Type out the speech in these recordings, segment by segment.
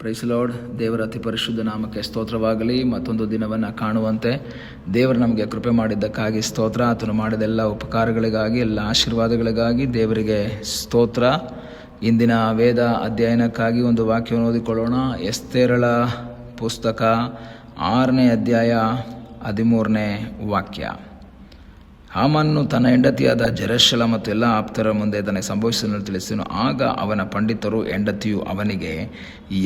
Price lord. ದೇವರ ಅತಿ ಪರಿಶುದ್ಧ ನಾಮಕ್ಕೆ ಸ್ತೋತ್ರವಾಗಲಿ. ಮತ್ತೊಂದು ದಿನವನ್ನು ಕಾಣುವಂತೆ ದೇವರು ನಮಗೆ ಕೃಪೆ ಮಾಡಿದ್ದಕ್ಕಾಗಿ ಸ್ತೋತ್ರ. ಆತನು ಮಾಡಿದ ಎಲ್ಲ ಉಪಕಾರಗಳಿಗಾಗಿ, ಎಲ್ಲ ಆಶೀರ್ವಾದಗಳಿಗಾಗಿ ದೇವರಿಗೆ ಸ್ತೋತ್ರ. ಇಂದಿನ ವೇದ ಅಧ್ಯಯನಕ್ಕಾಗಿ ಒಂದು ವಾಕ್ಯವನ್ನು ಓದಿಕೊಳ್ಳೋಣ. ಎಸ್ತೇರಳ ಪುಸ್ತಕ 6ನೇ ಅಧ್ಯಾಯ 13ನೇ ವಾಕ್ಯ. ಹಾಮಾನನು ತನ್ನ ಹೆಂಡತಿಯಾದ ಜೆರೆಷಳ ಮತ್ತು ಎಲ್ಲ ಆಪ್ತರ ಮುಂದೆ ತನಗೆ ಸಂಭವಿಸಿದ್ದನ್ನು ತಿಳಿಸಿದನು. ಆಗ ಅವನ ಪಂಡಿತರು ಹೆಂಡತಿಯು ಅವನಿಗೆ,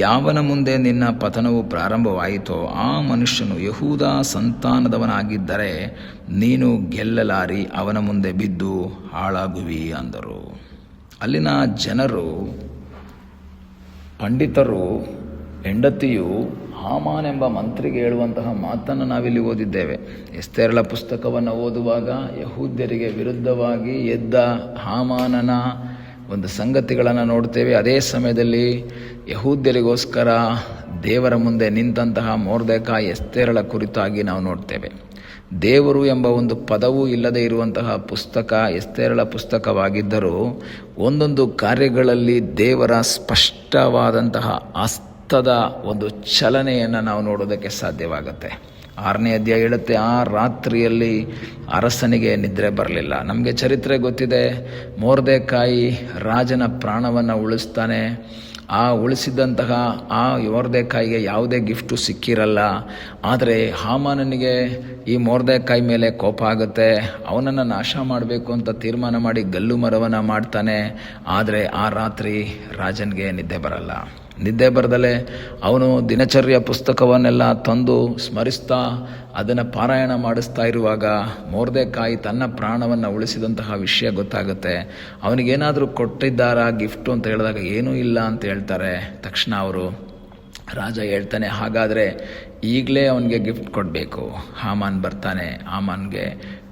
ಯಾವನ ಮುಂದೆ ನಿನ್ನ ಪತನವು ಪ್ರಾರಂಭವಾಯಿತೋ ಆ ಮನುಷ್ಯನು ಯಹೂದ ಸಂತಾನದವನಾಗಿದ್ದರೆ ನೀನು ಗೆಲ್ಲಲಾರಿ ಅವನ ಮುಂದೆ ಬಿದ್ದು ಹಾಳಾಗುವಿ ಅಂದರು. ಅಲ್ಲಿನ ಜನರು, ಪಂಡಿತರು, ಹೆಂಡತಿಯು ಹಾಮಾನ್ ಎಂಬ ಮಂತ್ರಿಗೆ ಹೇಳುವಂತಹ ಮಾತನ್ನು ನಾವಿಲ್ಲಿ ಓದಿದ್ದೇವೆ. ಎಸ್ತೇರಳ ಪುಸ್ತಕವನ್ನು ಓದುವಾಗ ಯಹೂದ್ಯರಿಗೆ ವಿರುದ್ಧವಾಗಿ ಎದ್ದ ಹಾಮಾನನ ಒಂದು ಸಂಗತಿಗಳನ್ನು ನೋಡ್ತೇವೆ. ಅದೇ ಸಮಯದಲ್ಲಿ ಯಹೂದ್ಯರಿಗೋಸ್ಕರ ದೇವರ ಮುಂದೆ ನಿಂತಹ ಮೊರ್ದೆಕಾಯಿ ಎಸ್ತೇರಳ ಕುರಿತಾಗಿ ನಾವು ನೋಡ್ತೇವೆ. ದೇವರು ಎಂಬ ಒಂದು ಪದವೂ ಇಲ್ಲದೆ ಇರುವಂತಹ ಪುಸ್ತಕ ಎಸ್ತೇರಳ ಪುಸ್ತಕವಾಗಿದ್ದರೂ ಒಂದೊಂದು ಕಾರ್ಯಗಳಲ್ಲಿ ದೇವರ ಸ್ಪಷ್ಟವಾದಂತಹ ಒಂದು ಚಲನೆಯನ್ನು ನಾವು ನೋಡೋದಕ್ಕೆ ಸಾಧ್ಯವಾಗುತ್ತೆ. 6ನೇ ಅಧ್ಯಾಯ ಹೇಳುತ್ತೆ, ಆ ರಾತ್ರಿಯಲ್ಲಿ ಅರಸನಿಗೆ ನಿದ್ರೆ ಬರಲಿಲ್ಲ. ನಮಗೆ ಚರಿತ್ರೆ ಗೊತ್ತಿದೆ. ಮೊರ್ದೆಕಾಯಿ ರಾಜನ ಪ್ರಾಣವನ್ನು ಉಳಿಸ್ತಾನೆ. ಆ ಉಳಿಸಿದಂತಹ ಆ ಮೊರ್ದೆಕಾಯಿಗೆ ಯಾವುದೇ ಗಿಫ್ಟು ಸಿಕ್ಕಿರಲ್ಲ. ಆದರೆ ಹಾಮಾನನಿಗೆ ಈ ಮೊರ್ದೆಕಾಯಿ ಮೇಲೆ ಕೋಪ ಆಗುತ್ತೆ. ಅವನನ್ನು ನಾಶ ಮಾಡಬೇಕು ಅಂತ ತೀರ್ಮಾನ ಮಾಡಿ ಗಲ್ಲು ಮರವನ್ನು ಮಾಡ್ತಾನೆ. ಆದರೆ ಆ ರಾತ್ರಿ ರಾಜನಿಗೆ ನಿದ್ದೆ ಬರಲ್ಲ. ನಿದ್ದೆ ಬರದಲೇ ಅವನು ದಿನಚರ್ಯ ಪುಸ್ತಕವನ್ನೆಲ್ಲ ತಂದು ಸ್ಮರಿಸ್ತಾ ಅದನ್ನು ಪಾರಾಯಣ ಮಾಡಿಸ್ತಾ ಇರುವಾಗ ಮೊರ್ದೆಕಾಯಿ ತನ್ನ ಪ್ರಾಣವನ್ನು ಉಳಿಸಿದಂತಹ ವಿಷಯ ಗೊತ್ತಾಗುತ್ತೆ. ಅವನಿಗೇನಾದರೂ ಕೊಟ್ಟಿದ್ದಾರಾ ಗಿಫ್ಟು ಅಂತ ಹೇಳಿದಾಗ ಏನೂ ಇಲ್ಲ ಅಂತ ಹೇಳ್ತಾರೆ. ತಕ್ಷಣ ರಾಜ ಹೇಳ್ತಾನೆ, ಹಾಗಾದರೆ ಈಗಲೇ ಅವನಿಗೆ ಗಿಫ್ಟ್ ಕೊಡಬೇಕು. ಹಾಮಾನ್ ಬರ್ತಾನೆ. ಹಾಮಾನ್ಗೆ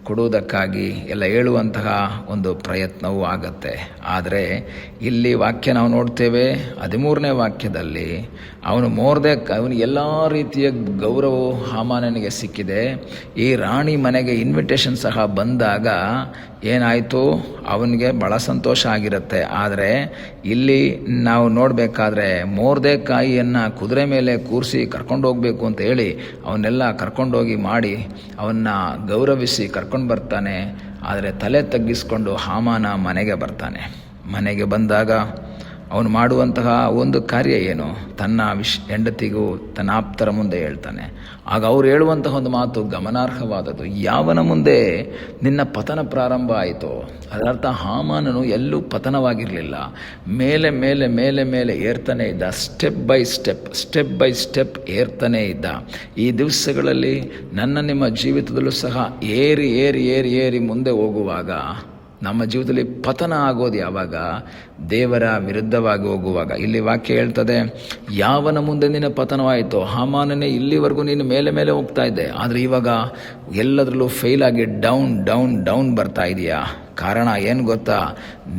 ಕೊಡುವುದಕ್ಕಾಗಿ ಎಲ್ಲ ಹೇಳುವಂತಹ ಒಂದು ಪ್ರಯತ್ನವೂ ಆಗತ್ತೆ. ಆದರೆ ಇಲ್ಲಿ ವಾಕ್ಯ ನಾವು ನೋಡ್ತೇವೆ. 13ನೇ ವಾಕ್ಯದಲ್ಲಿ ಅವನಿಗೆ ಎಲ್ಲ ರೀತಿಯ ಗೌರವವು ಹಾಮಾನನಿಗೆ ಸಿಕ್ಕಿದೆ. ಈ ರಾಣಿ ಮನೆಗೆ ಇನ್ವಿಟೇಷನ್ ಸಹ ಬಂದಾಗ ಏನಾಯಿತು, ಅವನಿಗೆ ಭಾಳ ಸಂತೋಷ ಆಗಿರುತ್ತೆ. ಆದರೆ ಇಲ್ಲಿ ನಾವು ನೋಡಬೇಕಾದ್ರೆ ಮೊರ್ದೆಕಾಯಿಯನ್ನು ಕುದುರೆ ಮೇಲೆ ಕೂರಿಸಿ ಕರ್ಕೊಂಡು ಹೋಗಬೇಕು ಅಂತ ಹೇಳಿ ಅವನ್ನೆಲ್ಲ ಕರ್ಕೊಂಡೋಗಿ ಮಾಡಿ ಅವನ್ನ ಗೌರವಿಸಿ ಕರ್ಕೊಂಡು ಬರ್ತಾನೆ. ಆದರೆ ತಲೆ ತಗ್ಗಿಸ್ಕೊಂಡು ಹಾಮಾನ ಮನೆಗೆ ಬರ್ತಾನೆ. ಮನೆಗೆ ಬಂದಾಗ ಅವನು ಮಾಡುವಂತಹ ಒಂದು ಕಾರ್ಯ ಏನು, ತನ್ನ ಹೆಂಡತಿಗೂ ತನ್ನ ಆಪ್ತರ ಮುಂದೆ ಹೇಳ್ತಾನೆ. ಆಗ ಅವ್ರು ಹೇಳುವಂತಹ ಒಂದು ಮಾತು ಗಮನಾರ್ಹವಾದದ್ದು. ಯಾವನ ಮುಂದೆ ನಿನ್ನ ಪತನ ಪ್ರಾರಂಭ ಆಯಿತೋ, ಅದರರ್ಥ ಹಾಮಾನನು ಎಲ್ಲೂ ಪತನವಾಗಿರಲಿಲ್ಲ. ಮೇಲೆ ಮೇಲೆ ಮೇಲೆ ಮೇಲೆ ಏರ್ತಾನೆ ಇದ್ದ. ಸ್ಟೆಪ್ ಬೈ ಸ್ಟೆಪ್ ಏರ್ತಾನೆ ಇದ್ದ. ಈ ದಿವಸಗಳಲ್ಲಿ ನಿಮ್ಮ ಜೀವಿತದಲ್ಲೂ ಸಹ ಏರಿ ಏರಿ ಏರಿ ಏರಿ ಮುಂದೆ ಹೋಗುವಾಗ ನಮ್ಮ ಜೀವಿತದಲ್ಲಿ ಪತನ ಆಗೋದು ಯಾವಾಗ, ದೇವರ ವಿರುದ್ಧವಾಗಿ ಹೋಗುವಾಗ. ಇಲ್ಲಿ ವಾಕ್ಯ ಹೇಳ್ತದೆ, ಯಾವನ ಮುಂದೆ ನಿನ್ನ ಪತನವಾಯಿತೋ, ಹಾಮಾನನೇ ಇಲ್ಲಿವರೆಗೂ ನೀನು ಮೇಲೆ ಮೇಲೆ ಹೋಗ್ತಾ ಇದ್ದೆ, ಆದರೆ ಇವಾಗ ಎಲ್ಲದರಲ್ಲೂ ಫೇಲ್ ಆಗಿ ಡೌನ್ ಬರ್ತಾ ಇದೆಯಾ? ಕಾರಣ ಏನು ಗೊತ್ತಾ?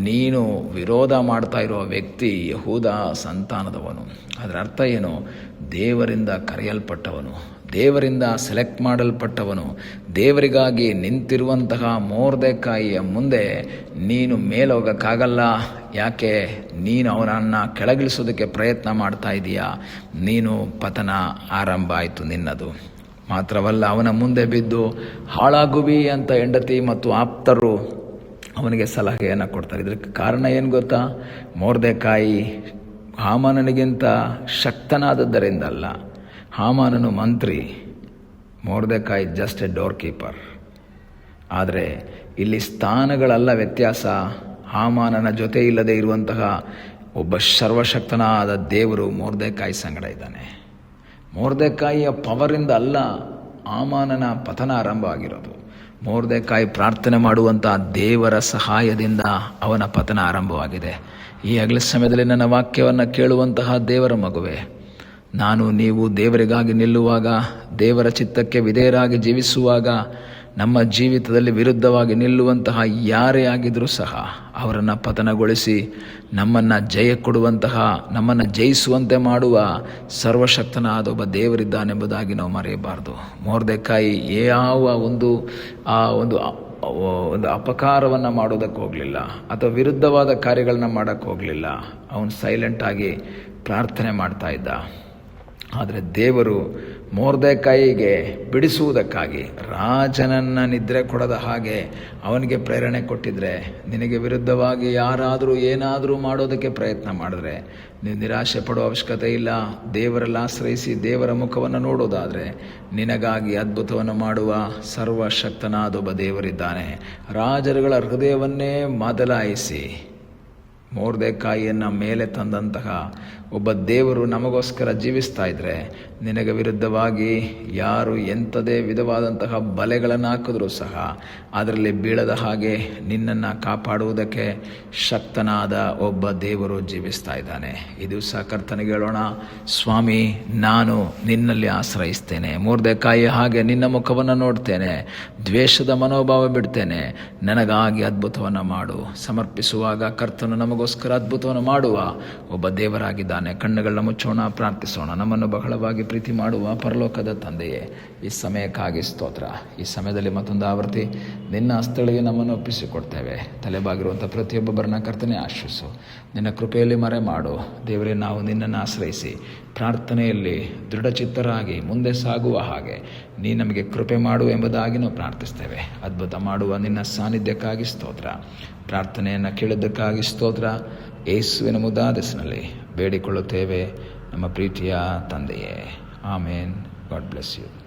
ನೀನು ವಿರೋಧ ಮಾಡ್ತಾ ಇರೋ ವ್ಯಕ್ತಿ ಯಹೂದ ಸಂತಾನದವನು. ಅದರ ಅರ್ಥ ಏನು? ದೇವರಿಂದ ಕರೆಯಲ್ಪಟ್ಟವನು, ದೇವರಿಂದ ಸೆಲೆಕ್ಟ್ ಮಾಡಲ್ಪಟ್ಟವನು, ದೇವರಿಗಾಗಿ ನಿಂತಿರುವಂತಹ ಮೊರ್ದೆಕಾಯಿಯ ಮುಂದೆ ನೀನು ಮೇಲೋಗಕ್ಕಾಗಲ್ಲ. ಯಾಕೆ? ನೀನು ಅವನನ್ನು ಕೆಳಗಿಳಿಸೋದಕ್ಕೆ ಪ್ರಯತ್ನ ಮಾಡ್ತಾ ಇದೀಯಾ. ನೀನು ಪತನ ಆರಂಭ ಆಯಿತು ನಿನ್ನದು. ಮಾತ್ರವಲ್ಲ, ಅವನ ಮುಂದೆ ಬಿದ್ದು ಹಾಳಾಗುವಿ ಅಂತ ಹೆಂಡತಿ ಮತ್ತು ಆಪ್ತರು ಅವನಿಗೆ ಸಲಹೆಯನ್ನು ಕೊಡ್ತಾರೆ. ಇದಕ್ಕೆ ಕಾರಣ ಏನು ಗೊತ್ತಾ? ಮೊರ್ದೆಕಾಯಿ ಹಾಮಾನನಿಗಿಂತ ಶಕ್ತನಾದದ್ದರಿಂದ ಅಲ್ಲ. ಹಾಮಾನನು ಮಂತ್ರಿ, ಮೊರ್ದೆಕಾಯಿ ಜಸ್ಟ್ ಎ ಡೋರ್ ಕೀಪರ್. ಆದರೆ ಇಲ್ಲಿ ಸ್ಥಾನಗಳಲ್ಲ ವ್ಯತ್ಯಾಸ. ಹಾಮಾನನ ಜೊತೆ ಇಲ್ಲದೆ ಇರುವಂತಹ ಒಬ್ಬ ಸರ್ವಶಕ್ತನಾದ ದೇವರು ಮೊರ್ದೆಕಾಯಿ ಸಂಗಡ ಇದ್ದಾನೆ. ಮೊರ್ದೆಕಾಯಿಯ ಪವರಿಂದ ಅಲ್ಲ ಹಾಮಾನನ ಪತನ ಆರಂಭ ಆಗಿರೋದು. ಮೊರ್ದೆಕಾಯಿ ಪ್ರಾರ್ಥನೆ ಮಾಡುವಂಥ ದೇವರ ಸಹಾಯದಿಂದ ಅವನ ಪತನ ಆರಂಭವಾಗಿದೆ. ಈ ಹಗಲ ಸಮಯದಲ್ಲಿ ನನ್ನ ವಾಕ್ಯವನ್ನು ಕೇಳುವಂತಹ ದೇವರ ಮಗುವೆ, ನೀವು ದೇವರಿಗಾಗಿ ನಿಲ್ಲುವಾಗ, ದೇವರ ಚಿತ್ತಕ್ಕೆ ವಿಧೇಯರಾಗಿ ಜೀವಿಸುವಾಗ, ನಮ್ಮ ಜೀವಿತದಲ್ಲಿ ವಿರುದ್ಧವಾಗಿ ನಿಲ್ಲುವಂತಹ ಯಾರೇ ಆಗಿದ್ರೂ ಸಹ ಅವರನ್ನು ಪತನಗೊಳಿಸಿ ನಮ್ಮನ್ನು ಜಯ ಕೊಡುವಂತಹ, ನಮ್ಮನ್ನು ಜಯಿಸುವಂತೆ ಮಾಡುವ ಸರ್ವಶಕ್ತನಾದ ಒಬ್ಬ ದೇವರಿದ್ದಾನೆಂಬುದಾಗಿ ನಾವು ಮರೆಯಬಾರದು. ಮೊರ್ದೆಕಾಯಿ ಯಾವ ಒಂದು ಒಂದು ಅಪಕಾರವನ್ನು ಮಾಡೋದಕ್ಕೆ ಹೋಗಲಿಲ್ಲ ಅಥವಾ ವಿರುದ್ಧವಾದ ಕಾರ್ಯಗಳನ್ನ ಮಾಡೋಕ್ಕೆ ಹೋಗಲಿಲ್ಲ. ಅವನು ಸೈಲೆಂಟಾಗಿ ಪ್ರಾರ್ಥನೆ ಮಾಡ್ತಾ ಇದ್ದ. ಆದರೆ ದೇವರು ಮೊರ್ದೆಕೈಗೆ ಬಿಡಿಸುವುದಕ್ಕಾಗಿ ರಾಜನನ್ನು ನಿದ್ರೆ ಕೊಡದ ಹಾಗೆ ಅವನಿಗೆ ಪ್ರೇರಣೆ ಕೊಟ್ಟಿದ್ರೆ, ನಿನಗೆ ವಿರುದ್ಧವಾಗಿ ಯಾರಾದರೂ ಏನಾದರೂ ಮಾಡೋದಕ್ಕೆ ಪ್ರಯತ್ನ ಮಾಡಿದ್ರೆ ನೀನು ನಿರಾಶೆ ಪಡೋ ಅವಶ್ಯಕತೆ ಇಲ್ಲ. ದೇವರಲ್ಲಿ ಆಶ್ರಯಿಸಿ ದೇವರ ಮುಖವನ್ನು ನೋಡೋದಾದರೆ ನಿನಗಾಗಿ ಅದ್ಭುತವನ್ನು ಮಾಡುವ ಸರ್ವಶಕ್ತನಾದ ಒಬ್ಬ ದೇವರಿದ್ದಾನೆ. ರಾಜರುಗಳ ಹೃದಯವನ್ನೇ ಬದಲಾಯಿಸಿ ಮೊರ್ದೆಕೈಯನ್ನು ಮೇಲೆ ತಂದಂತಹ ಒಬ್ಬ ದೇವರು ನಮಗೋಸ್ಕರ ಜೀವಿಸ್ತಾ ಇದ್ದರೆ, ನಿನಗೆ ವಿರುದ್ಧವಾಗಿ ಯಾರು ಎಂಥದೇ ವಿಧವಾದಂತಹ ಬಲೆಗಳನ್ನು ಹಾಕಿದ್ರೂ ಸಹ ಅದರಲ್ಲಿ ಬೀಳದ ಹಾಗೆ ನಿನ್ನನ್ನು ಕಾಪಾಡುವುದಕ್ಕೆ ಶಕ್ತನಾದ ಒಬ್ಬ ದೇವರು ಜೀವಿಸ್ತಾ ಇದ್ದಾನೆ. ಈ ದಿವಸ ಕರ್ತನಿಗೆ ಹೇಳೋಣ, ಸ್ವಾಮಿ ನಾನು ನಿನ್ನಲ್ಲಿ ಆಶ್ರಯಿಸ್ತೇನೆ. ಮೊರ್ದೆಕೈ ಹಾಗೆ ನಿನ್ನ ಮುಖವನ್ನು ನೋಡ್ತೇನೆ, ದ್ವೇಷದ ಮನೋಭಾವ ಬಿಡ್ತೇನೆ, ನನಗಾಗಿ ಅದ್ಭುತವನ್ನು ಮಾಡು. ಸಮರ್ಪಿಸುವಾಗ ಕರ್ತನು ನಮಗೋಸ್ಕರ ಅದ್ಭುತವನ್ನು ಮಾಡುವ ಒಬ್ಬ ದೇವರಾಗಿದ್ದಾನೆ. ಕಣ್ಣುಗಳನ್ನ ಮುಚ್ಚೋಣ, ಪ್ರಾರ್ಥಿಸೋಣ. ನಮ್ಮನ್ನು ಬಹಳವಾಗಿ ಪ್ರೀತಿ ಮಾಡುವ ಪರಲೋಕದ ತಂದೆಯೇ, ಈ ಸಮಯಕ್ಕಾಗಿ ಸ್ತೋತ್ರ. ಈ ಸಮಯದಲ್ಲಿ ಮತ್ತೊಂದು ಆವೃತ್ತಿ ನಿನ್ನ ಹಸ್ತಗಳಿಗೆ ನಮ್ಮನ್ನು ಒಪ್ಪಿಸಿಕೊಡ್ತೇವೆ. ತಲೆಬಾಗಿರುವಂಥ ಪ್ರತಿಯೊಬ್ಬೊಬ್ಬರನ್ನ ಕರ್ತನೆ ಆಶ್ರಯಿಸು, ನಿನ್ನ ಕೃಪೆಯಲ್ಲಿ ಮರೆ ಮಾಡು. ದೇವರೇ, ನಾವು ನಿನ್ನನ್ನು ಆಶ್ರಯಿಸಿ ಪ್ರಾರ್ಥನೆಯಲ್ಲಿ ದೃಢಚಿತ್ತರಾಗಿ ಮುಂದೆ ಸಾಗುವ ಹಾಗೆ ನೀ ನಮಗೆ ಕೃಪೆ ಮಾಡು ಎಂಬುದಾಗಿ ನಾವು ಪ್ರಾರ್ಥಿಸ್ತೇವೆ. ಅದ್ಭುತ ಮಾಡುವ ನಿನ್ನ ಸಾನ್ನಿಧ್ಯಕ್ಕಾಗಿ ಸ್ತೋತ್ರ. ಪ್ರಾರ್ಥನೆಯನ್ನು ಕೇಳಿದ್ದಕ್ಕಾಗಿ ಸ್ತೋತ್ರ. ಯೇಸುವಿನ ಮುದ್ದಾದ ಹೆಸರಿನಲ್ಲಿ ಬೇಡಿಕೊಳ್ಳುತ್ತೇವೆ ನಮ್ಮ ಪ್ರೀತಿಯ ತಂದೆಯೇ. ಆಮೇನ್. God bless you.